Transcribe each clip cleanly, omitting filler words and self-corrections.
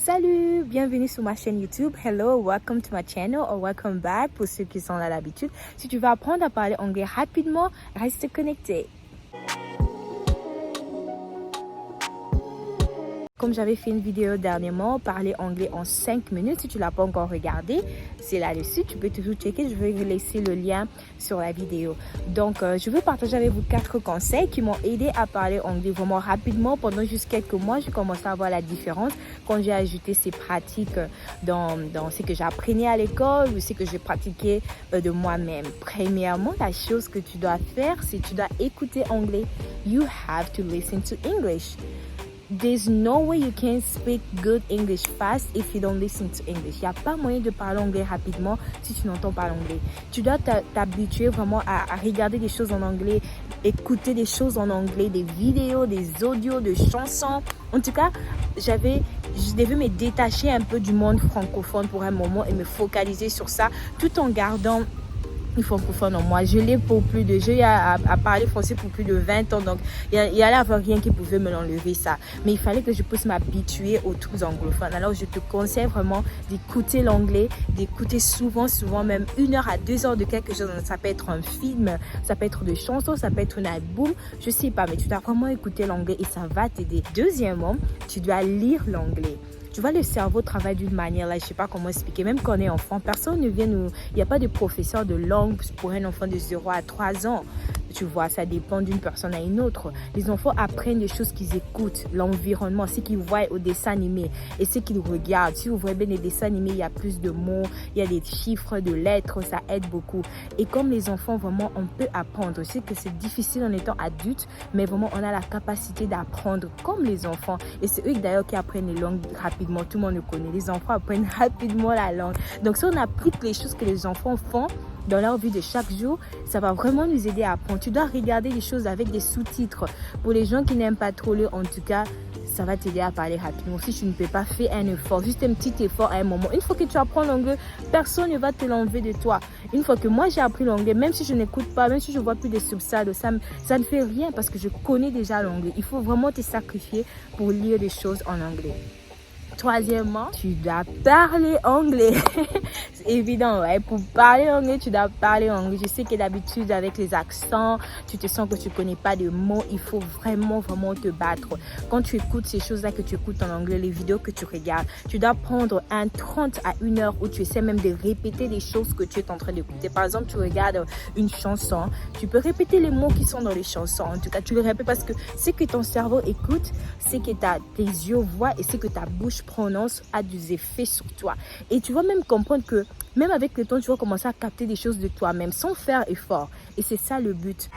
Salut, bienvenue sur ma chaîne YouTube. Hello, welcome to my channel or welcome back pour ceux qui sont là d'habitude. Si tu veux apprendre à parler anglais rapidement, reste connecté. Comme j'avais fait une vidéo dernièrement, parler anglais en 5 minutes, si tu ne l'as pas encore regardé, c'est là-dessus, tu peux toujours checker, je vais laisser le lien sur la vidéo. Donc, je veux partager avec vous 4 conseils qui m'ont aidé à parler anglais vraiment rapidement. Pendant juste quelques mois, j'ai commencé à voir la différence quand j'ai ajouté ces pratiques dans ce que j'apprenais à l'école ou ce que j'ai pratiqué de moi-même. Premièrement, la chose que tu dois faire, c'est que tu dois écouter anglais. You have to listen to English. There's no way you can speak good English fast if you don't listen to English. Il n'y a pas moyen de parler anglais rapidement si tu n'entends pas l'anglais. Tu dois t'habituer vraiment à regarder des choses en anglais, écouter des choses en anglais, des vidéos, des audios, des chansons. En tout cas, je devais me détacher un peu du monde francophone pour un moment et me focaliser sur ça tout en gardant une francophone en moi. J'ai à parler français pour plus de 20 ans, donc il y allait avoir rien qui pouvait me l'enlever ça. Mais il fallait que je puisse m'habituer aux trucs anglophones. Alors je te conseille vraiment d'écouter l'anglais, d'écouter souvent, même 1 heure à 2 heures de quelque chose. Ça peut être un film, ça peut être des chansons, ça peut être un album, je sais pas, mais tu dois vraiment écouter l'anglais et ça va t'aider. Deuxièmement, tu dois lire l'anglais. Tu vois, le cerveau travaille d'une manière, là, je sais pas comment expliquer. Même quand on est enfant, personne ne vient nous... Il n'y a pas de professeur de langue pour un enfant de 0 à 3 ans. Tu vois, ça dépend d'une personne à une autre. Les enfants apprennent des choses qu'ils écoutent, l'environnement, ce qu'ils voient au dessin animé et ce qu'ils regardent. Si vous voyez bien les dessins animés, il y a plus de mots, il y a des chiffres, de lettres, ça aide beaucoup. Et comme les enfants, vraiment, on peut apprendre. Je sais que c'est difficile en étant adulte, mais vraiment, on a la capacité d'apprendre comme les enfants. Et c'est eux d'ailleurs qui apprennent les langues rapidement. Tout le monde le connaît. Les enfants apprennent rapidement la langue. Donc, si on applique les choses que les enfants font dans leur vie de chaque jour, ça va vraiment nous aider à apprendre. Tu dois regarder des choses avec des sous-titres. Pour les gens qui n'aiment pas trop lire, en tout cas, ça va t'aider à parler rapidement. Si tu ne peux pas faire un effort, juste un petit effort à un moment. Une fois que tu apprends l'anglais, personne ne va te l'enlever de toi. Une fois que moi j'ai appris l'anglais, même si je n'écoute pas, même si je vois plus des subtitles, ça ne fait rien parce que je connais déjà l'anglais. Il faut vraiment te sacrifier pour lire des choses en anglais. Troisièmement, tu dois parler anglais. C'est évident, ouais. Pour parler anglais, tu dois parler anglais. Je sais que d'habitude, avec les accents, tu te sens que tu ne connais pas de mots. Il faut vraiment te battre. Quand tu écoutes ces choses-là que tu écoutes en anglais, les vidéos que tu regardes, tu dois prendre 30 à 1 heure où tu essaies même de répéter les choses que tu es en train d'écouter. Par exemple, tu regardes une chanson, tu peux répéter les mots qui sont dans les chansons. En tout cas, tu les répètes parce que ce que ton cerveau écoute, c'est que tes yeux voient et c'est que ta bouche prononce a des effets sur toi. Et tu vas même comprendre que même avec le temps, tu vas commencer à capter des choses de toi-même sans faire effort. Et c'est ça le but.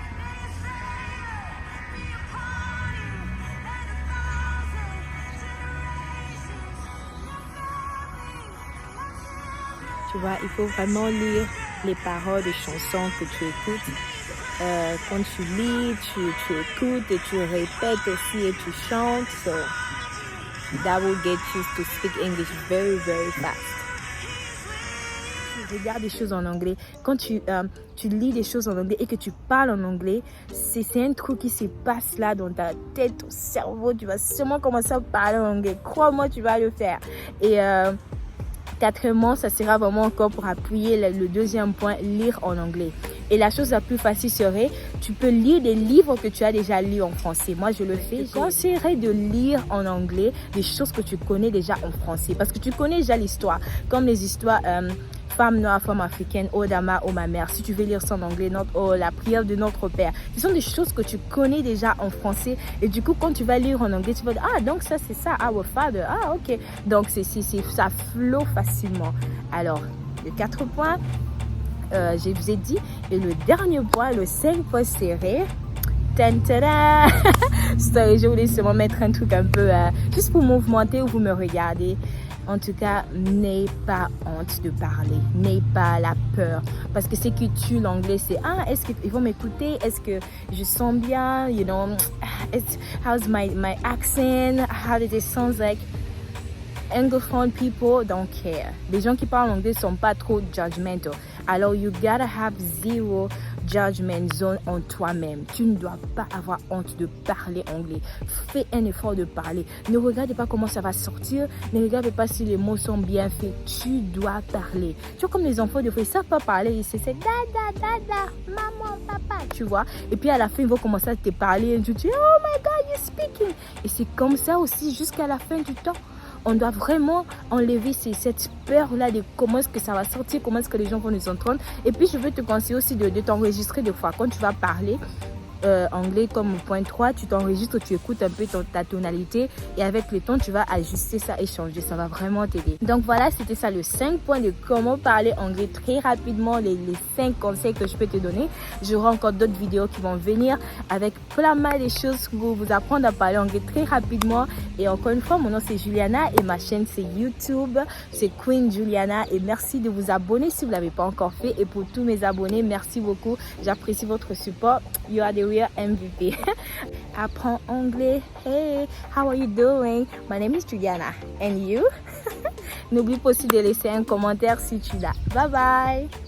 Tu vois, il faut vraiment lire les paroles des chansons que tu écoutes. Quand tu lis, tu écoutes et tu répètes aussi et tu chantes. So, that will get you to speak English very fast. Tu regardes des choses en anglais. Quand tu lis des choses en anglais et que tu parles en anglais, c'est un truc qui se passe là dans ta tête, ton cerveau. Tu vas sûrement commencer à parler en anglais. Crois-moi, tu vas le faire. Et quatrièmement, ça sera vraiment encore pour appuyer le deuxième point, lire en anglais. Et la chose la plus facile serait, tu peux lire des livres que tu as déjà lus en français. Moi, je le fais. Je conseillerais de lire en anglais des choses que tu connais déjà en français. Parce que tu connais déjà l'histoire. Comme les histoires Femme noire, femme africaine, Oh Dama, Oh ma mère. Si tu veux lire ça en anglais, la prière de notre Père. Ce sont des choses que tu connais déjà en français. Et du coup, quand tu vas lire en anglais, tu vas dire, ah, donc ça, c'est ça, Our Father. Ah, ok. Donc, ça flow facilement. Alors, les 4 points, je vous ai dit. Et le dernier point, le 5 point serré. Sorry, je voulais seulement mettre un truc un peu juste pour mouvementer où vous me regardez. En tout cas, n'aie pas honte de parler, n'aie pas la peur. Parce que ce qui tue l'anglais, c'est est-ce qu'ils vont m'écouter? Est-ce que je sens bien? You know, how's my accent? How does it sound like? Anglophone people don't care. Les gens qui parlent anglais sont pas trop judgmental. Alors, you gotta have zero judgment zone en toi-même. Tu ne dois pas avoir honte de parler anglais. Fais un effort de parler. Ne regarde pas comment ça va sortir. Ne regarde pas si les mots sont bien faits. Tu dois parler. Tu vois, comme les enfants, ils ne savent pas parler. C'est dada, dada, maman, papa, tu vois. Et puis à la fin, ils vont commencer à te parler. Et tu dis, oh my God, you're speaking. Et c'est comme ça aussi jusqu'à la fin du temps. On doit vraiment enlever cette peur-là de comment est-ce que ça va sortir, comment est-ce que les gens vont nous entendre. Et puis, je veux te conseiller aussi de t'enregistrer des fois. Quand tu vas parler anglais comme point 3, tu t'enregistres, tu écoutes un peu ta tonalité et avec le temps, tu vas ajuster ça et changer. Ça va vraiment t'aider. Donc voilà, c'était ça le 5 points de comment parler anglais très rapidement, les 5 conseils que je peux te donner. J'aurai encore d'autres vidéos qui vont venir avec plein mal de choses pour vous apprendre à parler anglais très rapidement. Et encore une fois, mon nom c'est Juliana et ma chaîne c'est YouTube, c'est Queen Juliana et merci de vous abonner si vous ne l'avez pas encore fait. Et pour tous mes abonnés, merci beaucoup. J'apprécie votre support. You are the real MVP. Apprends anglais. Hey, how are you doing? My name is Juliana. And you? N'oublie pas aussi de laisser un commentaire si tu l'as. Bye bye.